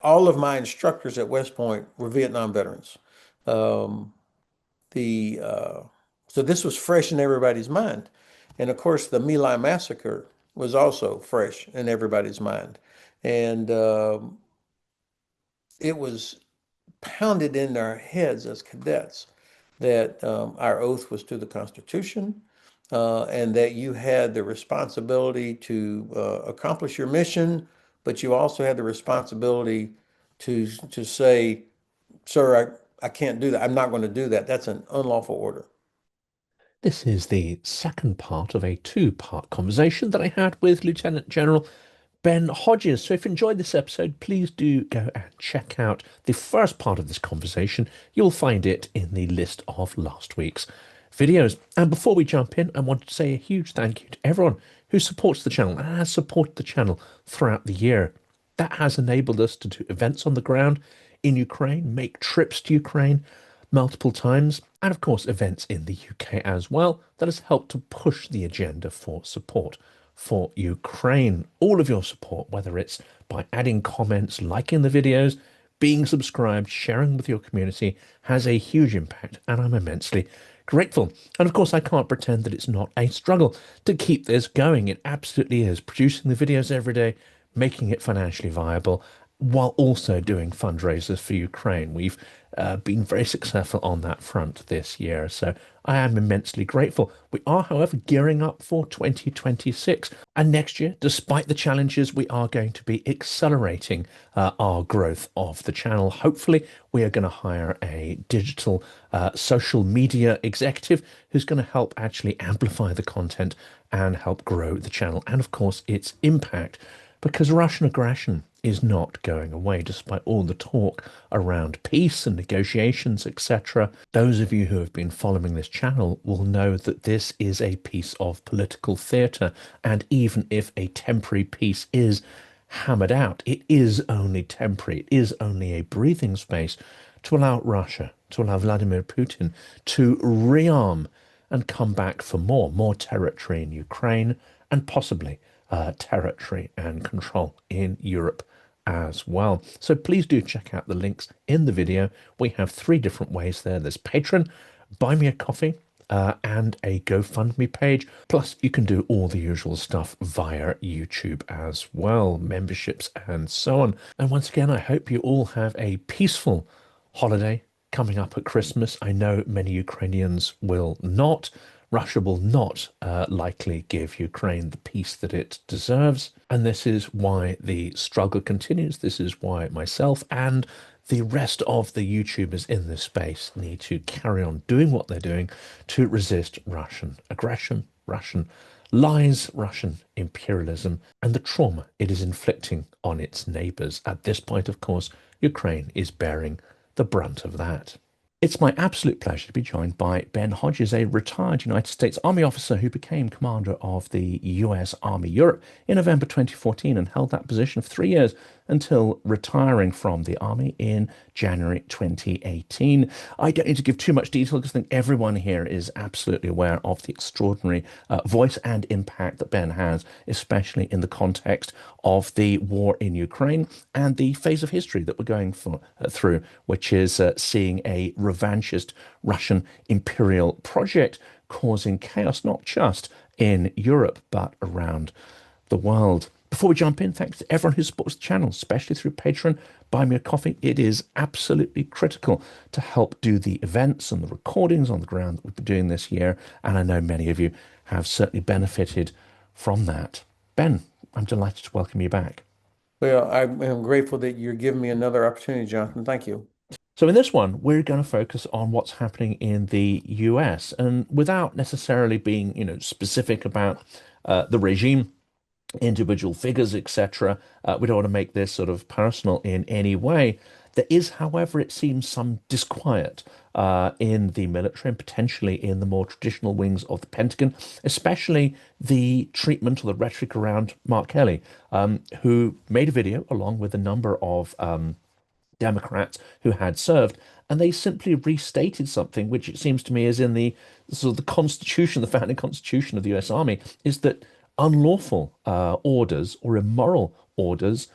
all of my instructors at West Point were Vietnam veterans. Um, the so this was fresh in everybody's mind, and of course the My Lai massacre was also fresh in everybody's mind, and it was pounded into our heads as cadets that our oath was to the Constitution, and that you had the responsibility to accomplish your mission, but you also had the responsibility to say, "Sir, I can't do that. I'm not going to do that. That's an unlawful order." This is the second part of a two-part conversation that I had with Lieutenant General Ben Hodges. So if you enjoyed this episode, please do go and check out the first part of this conversation. You'll find it in the list of last week's videos. And before we jump in, I want to say a huge thank you to everyone who supports the channel and has supported the channel throughout the year. That has enabled us to do events on the ground in Ukraine, make trips to Ukraine multiple times, and of course events in the UK as well. That has helped to push the agenda for support for Ukraine. All of your support, whether it's by adding comments, liking the videos, being subscribed, sharing with your community, has a huge impact, and I'm immensely grateful. And of course, I can't pretend that it's not a struggle to keep this going. It absolutely is. Producing the videos every day, making it financially viable, while also doing fundraisers for Ukraine. We've been very successful on that front this year, so I am immensely grateful. We are, however, gearing up for 2026, and next year, despite the challenges, we are going to be accelerating our growth of the channel. Hopefully, we are going to hire a digital social media executive who's going to help actually amplify the content and help grow the channel, and of course, its impact, because Russian aggression is not going away, despite all the talk around peace and negotiations, etc. Those of you who have been following this channel will know that this is a piece of political theatre, and even if a temporary peace is hammered out, it is only temporary. It is only a breathing space to allow Russia, to allow Vladimir Putin to rearm and come back for more territory in Ukraine, and possibly territory and control in Europe as well. So please do check out the links in the video. We have three different ways there. There's Patreon, Buy Me a Coffee, and a GoFundMe page. Plus, you can do all the usual stuff via YouTube as well, memberships and so on. And once again, I hope you all have a peaceful holiday coming up at Christmas. I know many Ukrainians will not. Russia will not likely give Ukraine the peace that it deserves. And this is why the struggle continues. This is why myself and the rest of the YouTubers in this space need to carry on doing what they're doing to resist Russian aggression, Russian lies, Russian imperialism, and the trauma it is inflicting on its neighbors. At this point, of course, Ukraine is bearing the brunt of that. It's my absolute pleasure to be joined by Ben Hodges, a retired United States Army officer who became commander of the US Army Europe in November 2014 and held that position for 3 years until retiring from the Army in January 2018. I don't need to give too much detail because I think everyone here is absolutely aware of the extraordinary voice and impact that Ben has, especially in the context of the war in Ukraine and the phase of history that we're going through, which is seeing a revanchist Russian imperial project causing chaos, not just in Europe, but around the world. Before we jump in, thanks to everyone who supports the channel, especially through Patreon. Buy me a coffee. It is absolutely critical to help do the events and the recordings on the ground that we've been doing this year. And I know many of you have certainly benefited from that. Ben, I'm delighted to welcome you back. Well, I am grateful that you're giving me another opportunity, Jonathan. Thank you. So in this one, we're going to focus on what's happening in the US, and without necessarily being, specific about the regime, individual figures, etc. We don't want to make this sort of personal in any way. There is, however, it seems some disquiet in the military and potentially in the more traditional wings of the Pentagon, especially the treatment or the rhetoric around Mark Kelly, who made a video along with a number of Democrats who had served, and they simply restated something which it seems to me is in the sort of the Constitution, the founding Constitution of the U.S. Army, is that unlawful orders or immoral orders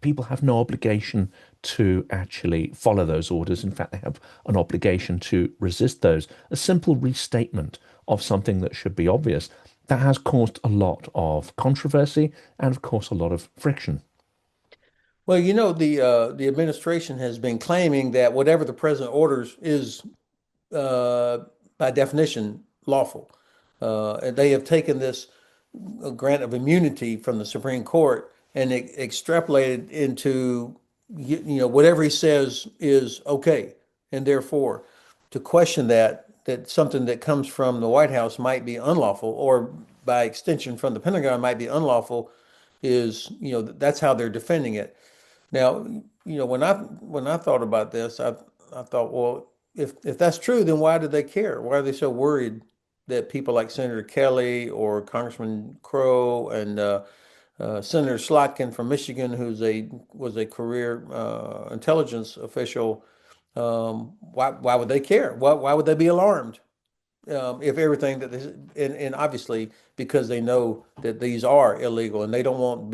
people have no obligation to actually follow those orders. In fact, they have an obligation to resist those. A simple restatement of something that should be obvious. That has caused a lot of controversy and, of course, a lot of friction. Well, the administration has been claiming that whatever the president orders is uh, by definition lawful. And they have taken this grant of immunity from the Supreme Court and extrapolated into whatever he says is okay, and therefore to question that something that comes from the White House might be unlawful, or by extension from the Pentagon might be unlawful, is that's how they're defending it. Now, when I thought about this, I thought, well, if that's true, then why do they care? Why are they so worried that people like Senator Kelly or Congressman Crow and Senator Slotkin from Michigan, was a career intelligence official, why would they care? Why would they be alarmed? If everything that this, and obviously because they know that these are illegal and they don't want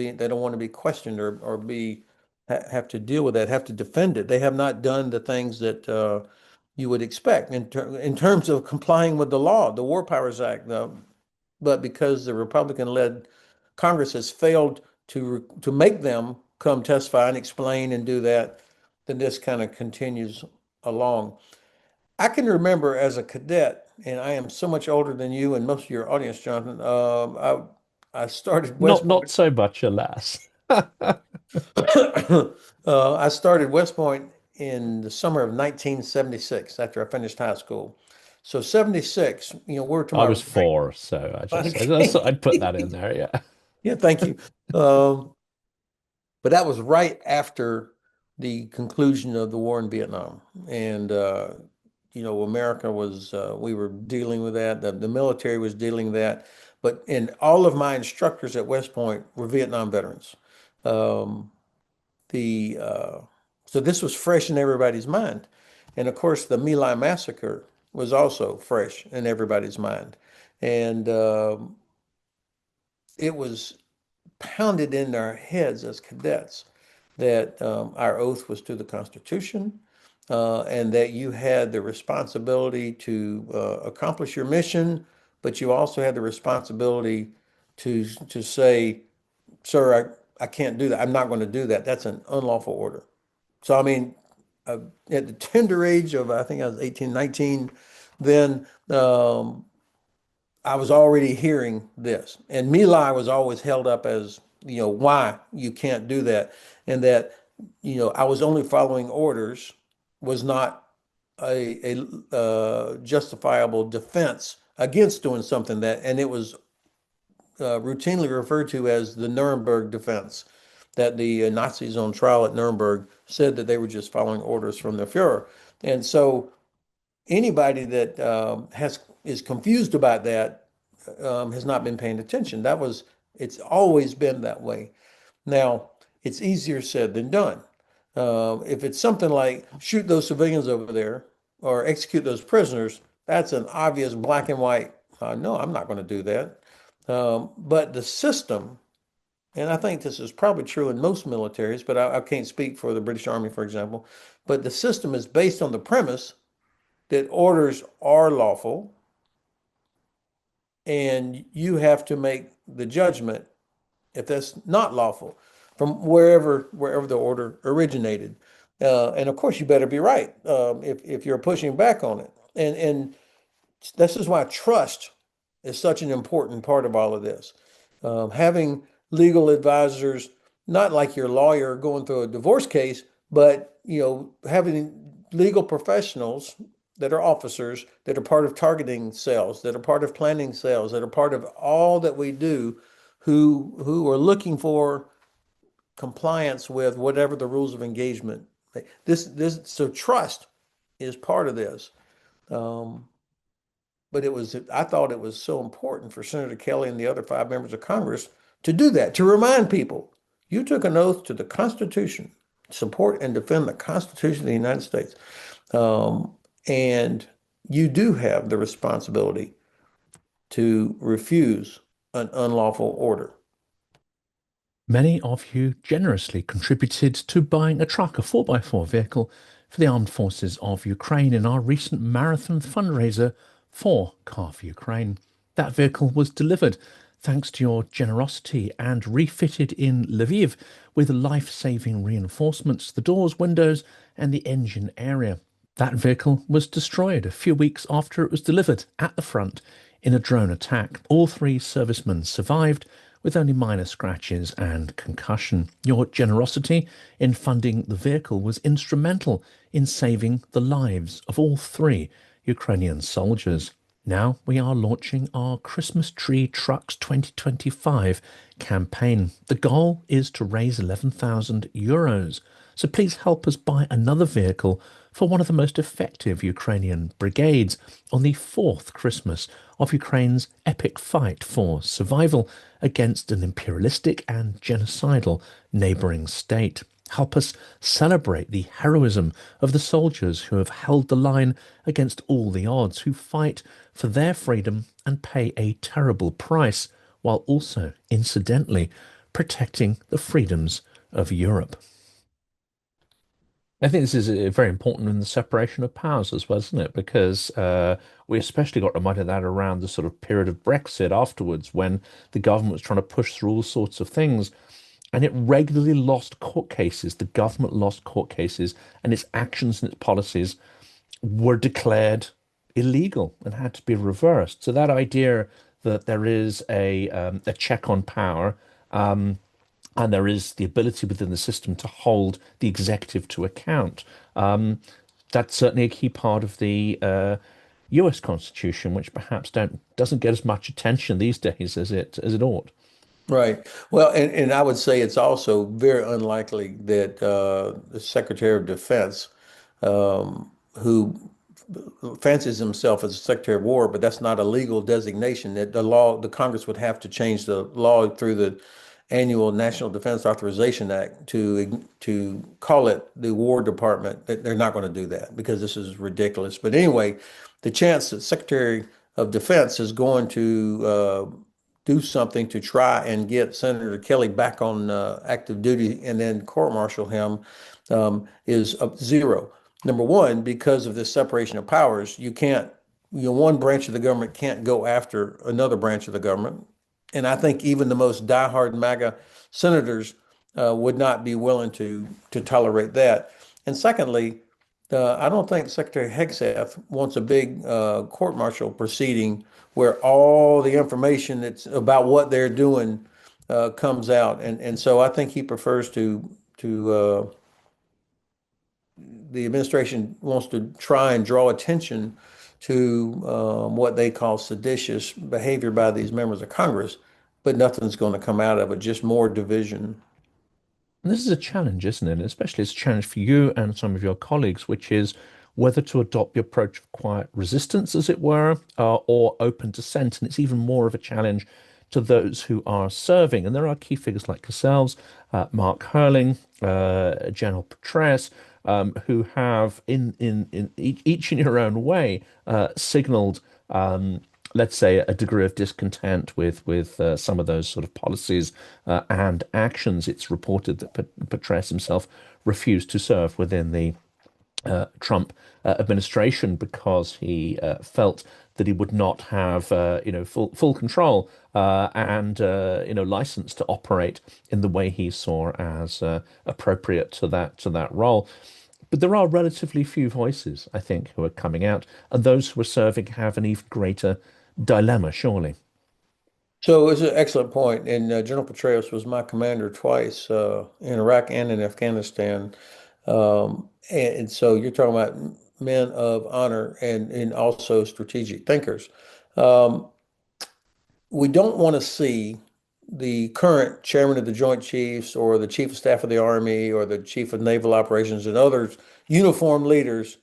to be questioned or be have to deal with that, have to defend it. They have not done the things that you would expect in terms of complying with the law, the War Powers Act. But because the Republican-led Congress has failed to make them come testify and explain and do that, then this kind of continues along. I can remember as a cadet, and I am so much older than you and most of your audience, Jonathan. I started Not West not Point. so much, alas. I started West Point in the summer of 1976 after I finished high school. So 76, we're to I my was right. 4, so I just Okay. thought I'd put that in there. Yeah. Yeah, thank you. Um, but that was right after the conclusion of the war in Vietnam. And America we were dealing with that. The military was dealing with that. And all of my instructors at West Point were Vietnam veterans. Um, the so this was fresh in everybody's mind, and of course the My Lai massacre was also fresh in everybody's mind, and it was pounded in our heads as cadets that our oath was to the Constitution, and that you had the responsibility to accomplish your mission, but you also had the responsibility to say, "Sir, I can't do that. I'm not going to do that. That's an unlawful order." So, I mean, uh, at the tender age of, I think I was 18, 19, then I was already hearing this. And My Lai was always held up as, why you can't do that. And that, I was only following orders was not a justifiable defense against doing something and it was routinely referred to as the Nuremberg defense, that the Nazis on trial at Nuremberg said that they were just following orders from the Fuhrer. And so anybody that is confused about that has not been paying attention. It's always been that way. Now, it's easier said than done. If it's something like shoot those civilians over there or execute those prisoners, that's an obvious black and white. No, I'm not going to do that. But the system, and I think this is probably true in most militaries, but I can't speak for the British Army, for example, but the system is based on the premise that orders are lawful and you have to make the judgment if that's not lawful from wherever the order originated. And of course, you better be right if you're pushing back on it. And this is why trust is such an important part of all of this. Having legal advisors, not like your lawyer going through a divorce case, but having legal professionals that are officers that are part of targeting cells, that are part of planning cells, that are part of all that we do, who are looking for compliance with whatever the rules of engagement. This so trust is part of this. Um, but I thought it was so important for Senator Kelly and the other 5 members of Congress to do that, to remind people, you took an oath to the Constitution, support and defend the Constitution of the United States. Um, and you do have the responsibility to refuse an unlawful order. Many of you generously contributed to buying a truck, a 4x4 vehicle for the armed forces of Ukraine in our recent marathon fundraiser for Car for Ukraine. That vehicle was delivered thanks to your generosity and refitted in Lviv with life-saving reinforcements, the doors, windows, and the engine area. That vehicle was destroyed a few weeks after it was delivered at the front in a drone attack. All three servicemen survived with only minor scratches and concussion. Your generosity in funding the vehicle was instrumental in saving the lives of all three Ukrainian soldiers. Now we are launching our Christmas Tree Trucks 2025 campaign. The goal is to raise €11,000. So please help us buy another vehicle for one of the most effective Ukrainian brigades on the fourth Christmas of Ukraine's epic fight for survival against an imperialistic and genocidal neighbouring state. Help us celebrate the heroism of the soldiers who have held the line against all the odds, who fight for their freedom and pay a terrible price, while also, incidentally, protecting the freedoms of Europe. I think this is very important in the separation of powers as well, isn't it? Because we especially got reminded of that around the sort of period of Brexit afterwards, when the government was trying to push through all sorts of things, and it regularly lost court cases. The government lost court cases, and its actions and its policies were declared illegal and had to be reversed. So that idea that there is a check on power, and there is the ability within the system to hold the executive to account. That's certainly a key part of the US Constitution, which perhaps doesn't get as much attention these days as it ought. Right. Well, and I would say it's also very unlikely that the Secretary of Defense, who fancies himself as a Secretary of War, but that's not a legal designation, that the Congress would have to change the law through the annual National Defense Authorization Act to call it the War Department. They're not going to do that because this is ridiculous. But anyway, the chance that Secretary of Defense is going to do something to try and get Senator Kelly back on active duty and then court-martial him is zero. Number one, because of this separation of powers, you can't, one branch of the government can't go after another branch of the government. And I think even the most diehard MAGA senators would not be willing to tolerate that. And secondly, I don't think Secretary Hegseth wants a big court-martial proceeding where all the information that's about what they're doing comes out. And so I think he prefers to the administration wants to try and draw attention to what they call seditious behavior by these members of Congress, but nothing's going to come out of it, just more division. And this is a challenge, isn't it? Especially it's a challenge for you and some of your colleagues, which is whether to adopt the approach of quiet resistance, as it were, or open dissent. And it's even more of a challenge to those who are serving. And there are key figures like yourselves, Mark Hurling, General Petraeus, who have, in each in your own way, signaled, let's say, a degree of discontent with some of those sort of policies and actions. It's reported that Petraeus himself refused to serve within the Trump administration because he felt that he would not have full control and license to operate in the way he saw as appropriate to that role. But there are relatively few voices, I think, who are coming out, and those who are serving have an even greater dilemma, surely. So it's an excellent point. And General Petraeus was my commander twice in Iraq and in Afghanistan. And so you're talking about men of honor and also strategic thinkers. Um, we don't want to see the current chairman of the Joint Chiefs or the chief of staff of the Army or the chief of naval operations and others, uniformed leaders,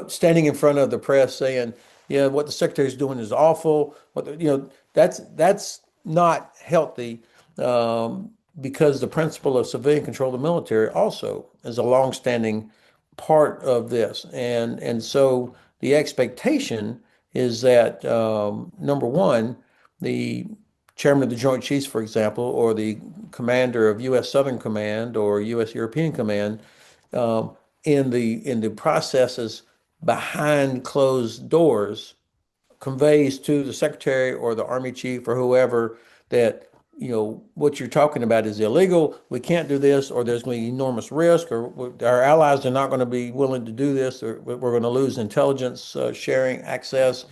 standing in front of the press saying, yeah, what the secretary is doing is awful. That's not healthy because the principle of civilian control of the military also is a longstanding part of this. And so the expectation is that number one, the chairman of the Joint Chiefs, for example, or the commander of U.S. Southern Command or U.S. European Command, um, in the processes behind closed doors, conveys to the secretary or the army chief or whoever that, what you're talking about is illegal. We can't do this, or there's going to be enormous risk, or our allies are not going to be willing to do this, or we're going to lose intelligence sharing access.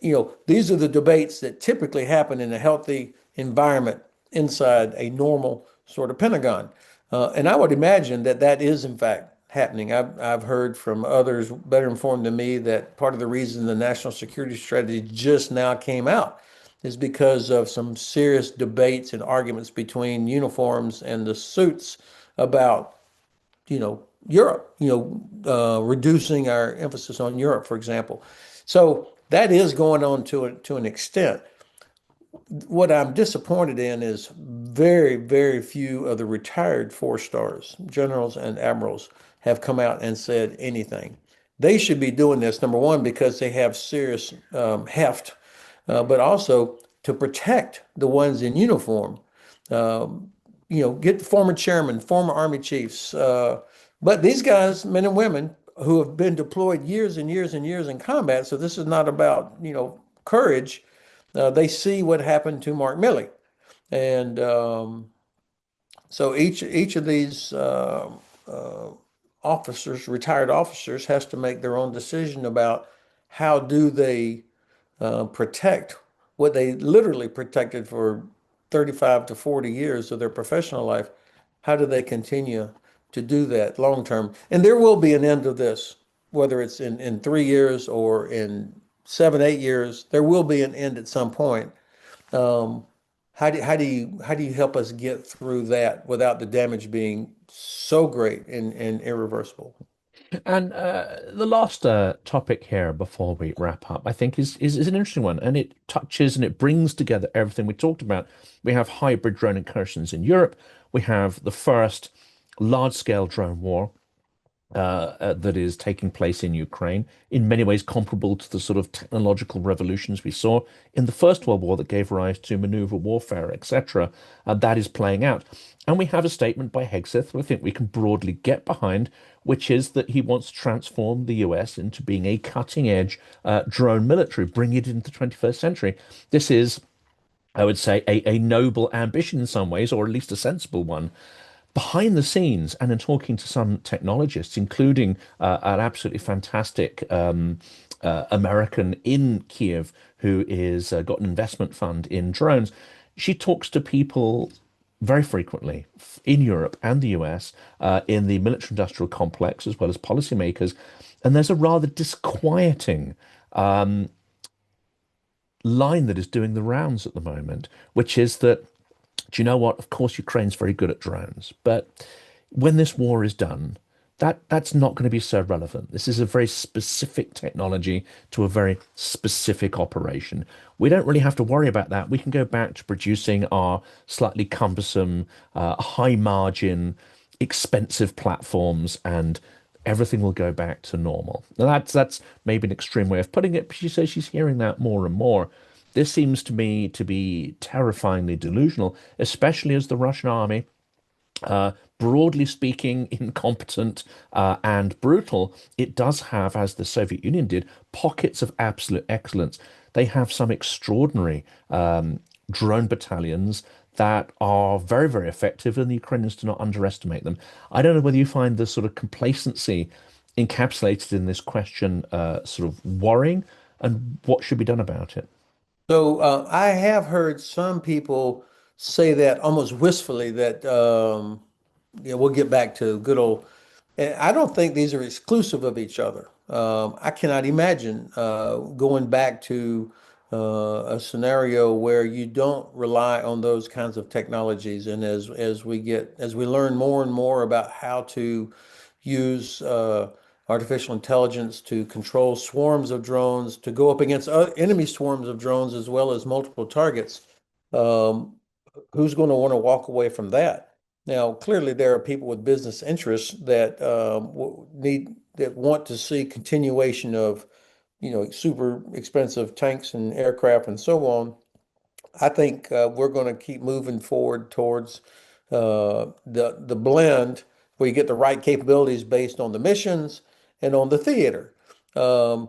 These are the debates that typically happen in a healthy environment inside a normal sort of Pentagon. And I would imagine that that is, in fact, happening. I've heard from others better informed than me that part of the reason the national security strategy just now came out is because of some serious debates and arguments between uniforms and the suits about, Europe, reducing our emphasis on Europe, for example. So that is going on to an extent. What I'm disappointed in is very, very few of the retired four stars, generals and admirals, have come out and said anything. They should be doing this, number one, because they have serious heft, but also to protect the ones in uniform. Um, get the former chairman, former army chiefs. But these guys, men and women, who have been deployed years and years and years in combat, so this is not about, courage. They see what happened to Mark Milley. And so each of these uh, officers, retired officers, has to make their own decision about how do they protect what they literally protected for 35 to 40 years of their professional life. How do they continue to do that long term? And there will be an end of this, whether it's in 3 years or in 7, 8 years, there will be an end at some point. Um, how do you help us get through that without the damage being so great and irreversible? And the last topic here before we wrap up, I think, is an interesting one, and it touches and it brings together everything we talked about. We have hybrid drone incursions in Europe. We have the first large-scale drone war that is taking place in Ukraine, in many ways comparable to the sort of technological revolutions we saw in the First World War that gave rise to maneuver warfare, etc. That is playing out. And we have a statement by Hegseth, I think we can broadly get behind, which is that he wants to transform the US into being a cutting edge drone military, bring it into the 21st century. This is, I would say, a noble ambition in some ways, or at least a sensible one. Behind the scenes, and in talking to some technologists, including an absolutely fantastic American in Kiev who is got an investment fund in drones, she talks to people very frequently in Europe and the US, in the military industrial complex, as well as policymakers. And there's a rather disquieting line that is doing the rounds at the moment, which is that, do you know what? Of course, Ukraine's very good at drones, but when this war is done, that's not going to be so relevant. This is a very specific technology to a very specific operation. We don't really have to worry about that. We can go back to producing our slightly cumbersome, high margin, expensive platforms, and everything will go back to normal. Now that's maybe an extreme way of putting it, but she says she's hearing that more and more. This seems to me to be terrifyingly delusional, especially as the Russian army, broadly speaking, incompetent and brutal. It does have, as the Soviet Union did, pockets of absolute excellence. They have some extraordinary drone battalions that are very, very effective, and the Ukrainians do not underestimate them. I don't know whether you find the sort of complacency encapsulated in this question sort of worrying, and what should be done about it. So I have heard some people say that almost wistfully that we'll get back to good old. And I don't think these are exclusive of each other. I cannot imagine going back to a scenario where you don't rely on those kinds of technologies. And as we learn more and more about how to use artificial intelligence to control swarms of drones, to go up against enemy swarms of drones as well as multiple targets. Um, who's going to want to walk away from that? Now, clearly, there are people with business interests that want to see continuation of, super expensive tanks and aircraft and so on. I think we're going to keep moving forward towards the blend where you get the right capabilities based on the missions and on the theater. Um,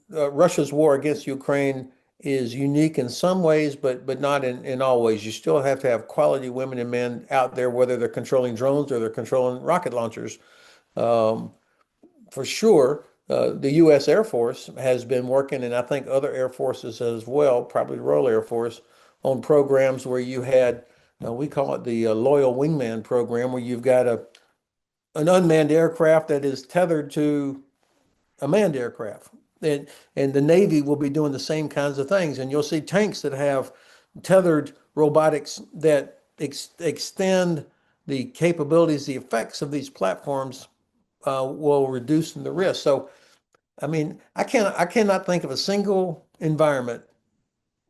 Russia's war against Ukraine is unique in some ways, but not in all ways. You still have to have quality women and men out there, whether they're controlling drones or they're controlling rocket launchers. Um, for sure, the U.S. Air Force has been working, and I think other air forces as well, probably the Royal Air Force, on programs where you had, we call it the Loyal Wingman program, where you've got an unmanned aircraft that is tethered to a manned aircraft. And the Navy will be doing the same kinds of things. And you'll see tanks that have tethered robotics that extend the capabilities, the effects of these platforms will reduce the risk. So, I mean, I cannot think of a single environment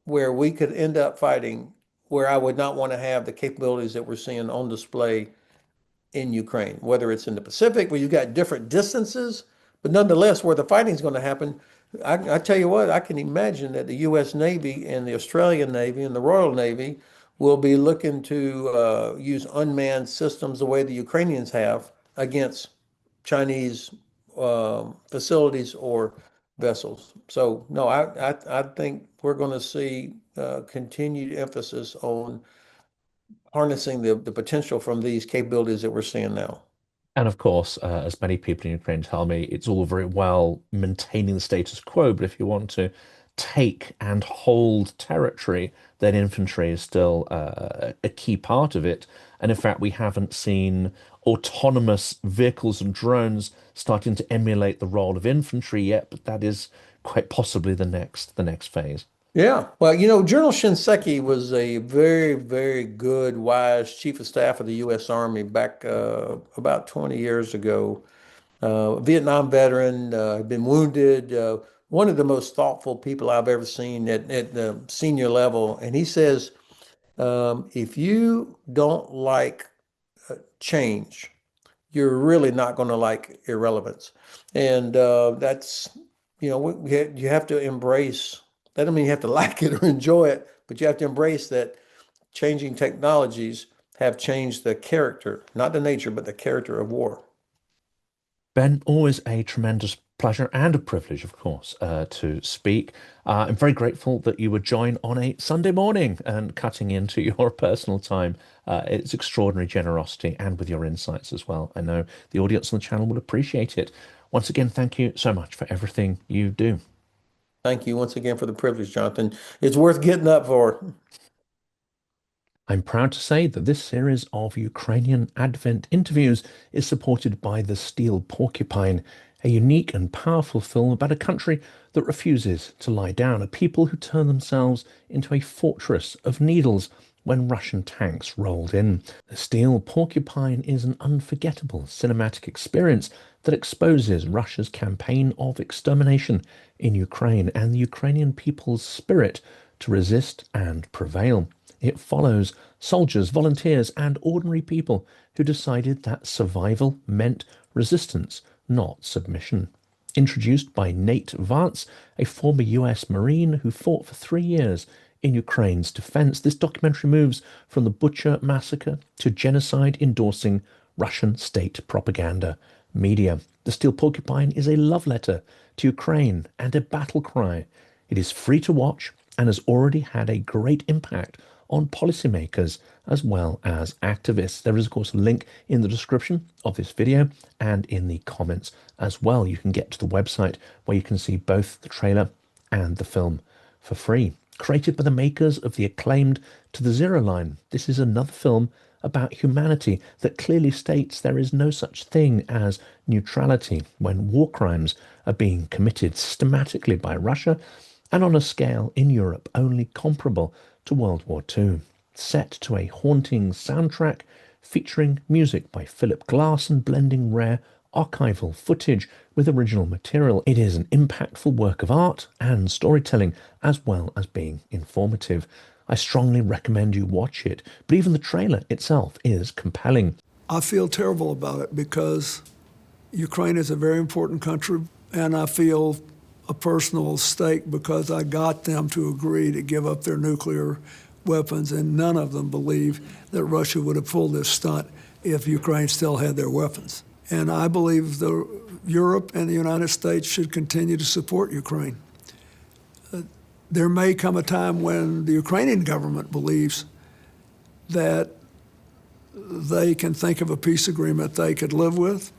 where we could end up fighting where I would not want to have the capabilities that we're seeing on display in Ukraine, whether it's in the Pacific where you've got different distances, but nonetheless, where the fighting's going to happen. I tell you what, I can imagine that the U.S. Navy and the Australian Navy and the Royal Navy will be looking to use unmanned systems the way the Ukrainians have against Chinese facilities or vessels. So no, I think we're going to see continued emphasis on harnessing the potential from these capabilities that we're seeing now. And of course, as many people in Ukraine tell me, it's all very well maintaining the status quo, but if you want to take and hold territory, then infantry is still a key part of it. And in fact, we haven't seen autonomous vehicles and drones starting to emulate the role of infantry yet, but that is quite possibly the next phase. Yeah. Well, General Shinseki was a very, very good, wise chief of staff of the U.S. Army back about 20 years ago. Vietnam veteran, had been wounded, one of the most thoughtful people I've ever seen at the senior level. And he says, if you don't like change, you're really not going to like irrelevance. And that's, you have to embrace, that doesn't mean you have to like it or enjoy it, but you have to embrace that changing technologies have changed the character, not the nature, but the character of war. Ben, always a tremendous pleasure and a privilege, of course, to speak. I'm very grateful that you would join on a Sunday morning and cutting into your personal time. It's extraordinary generosity and with your insights as well. I know the audience on the channel will appreciate it. Once again, thank you so much for everything you do. Thank you once again for the privilege, Jonathan. It's worth getting up for. I'm proud to say that this series of Ukrainian Advent interviews is supported by the Steel Porcupine, a unique and powerful film about a country that refuses to lie down, a people who turn themselves into a fortress of needles when Russian tanks rolled in. The Steel Porcupine is an unforgettable cinematic experience that exposes Russia's campaign of extermination in Ukraine and the Ukrainian people's spirit to resist and prevail. It follows soldiers, volunteers, and ordinary people who decided that survival meant resistance, not submission. Introduced by Nate Vance, a former US Marine who fought for 3 years in Ukraine's defense, this documentary moves from the Bucha massacre to genocide endorsing Russian state propaganda media. The Steel Porcupine is a love letter to Ukraine and a battle cry. It is free to watch and has already had a great impact on policymakers as well as activists. There is, of course, a link in the description of this video and in the comments as well. You can get to the website where you can see both the trailer and the film for free. Created by the makers of the acclaimed To the Zero Line, this is another film about humanity that clearly states there is no such thing as neutrality when war crimes are being committed systematically by Russia and on a scale in Europe only comparable to World War II. Set to a haunting soundtrack featuring music by Philip Glass and blending rare archival footage with original material. It is an impactful work of art and storytelling, as well as being informative. I strongly recommend you watch it, but even the trailer itself is compelling. I feel terrible about it because Ukraine is a very important country, and I feel a personal stake because I got them to agree to give up their nuclear weapons, and none of them believe that Russia would have pulled this stunt if Ukraine still had their weapons. And I believe Europe and the United States should continue to support Ukraine. There may come a time when the Ukrainian government believes that they can think of a peace agreement they could live with,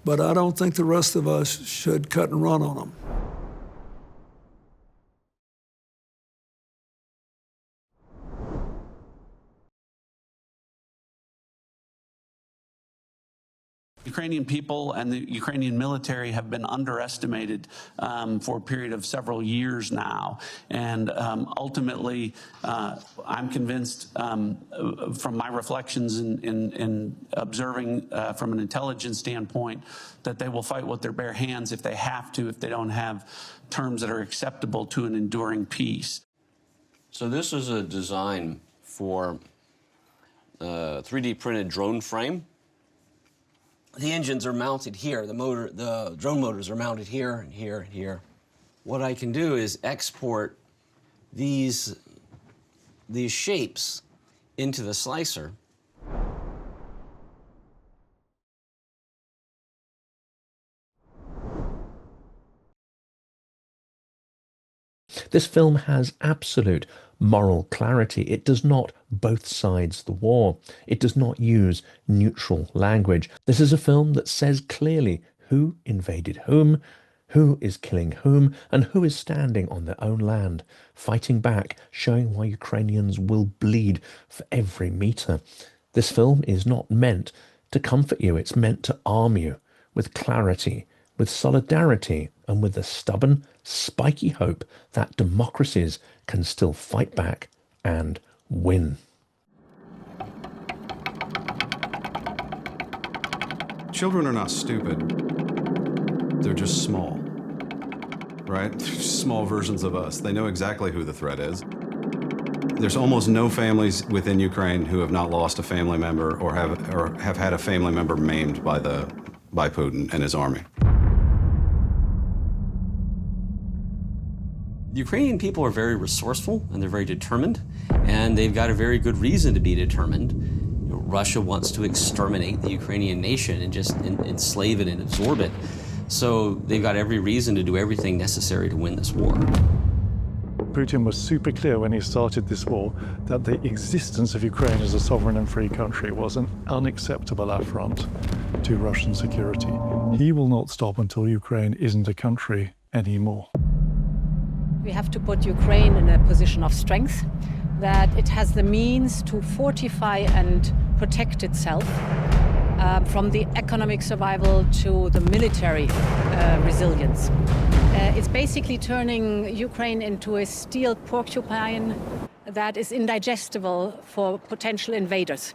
but I don't think the rest of us should cut and run on them. Ukrainian people and the Ukrainian military have been underestimated for a period of several years now. And ultimately, I'm convinced from my reflections in observing from an intelligence standpoint that they will fight with their bare hands if they have to, if they don't have terms that are acceptable to an enduring peace. So this is a design for a 3D printed drone frame. The engines are mounted here. The drone motors are mounted here and here and here. What I can do is export these shapes into the slicer. This film has absolute moral clarity. It does not both sides the war. It does not use neutral language. This is a film that says clearly who invaded whom, who is killing whom, and who is standing on their own land, fighting back, showing why Ukrainians will bleed for every meter. This film is not meant to comfort you. It's meant to arm you with clarity, with solidarity, and with the stubborn, spiky hope that democracies can still fight back and win. Children are not stupid. They're just small, right? They're just small versions of us. They know exactly who the threat is. There's almost no families within Ukraine who have not lost a family member or have had a family member maimed by Putin and his army. The Ukrainian people are very resourceful and they're very determined, and they've got a very good reason to be determined. Russia wants to exterminate the Ukrainian nation and just enslave it and absorb it. So they've got every reason to do everything necessary to win this war. Putin was super clear when he started this war that the existence of Ukraine as a sovereign and free country was an unacceptable affront to Russian security. He will not stop until Ukraine isn't a country anymore. We have to put Ukraine in a position of strength, that it has the means to fortify and protect itself from the economic survival to the military resilience. It's basically turning Ukraine into a steel porcupine that is indigestible for potential invaders.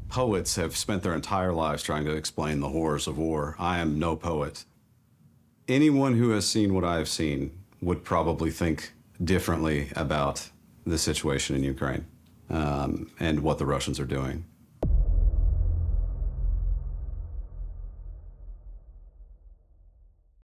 Poets have spent their entire lives trying to explain the horrors of war. I am no poet. Anyone who has seen what I have seen would probably think differently about the situation in Ukraine and what the Russians are doing.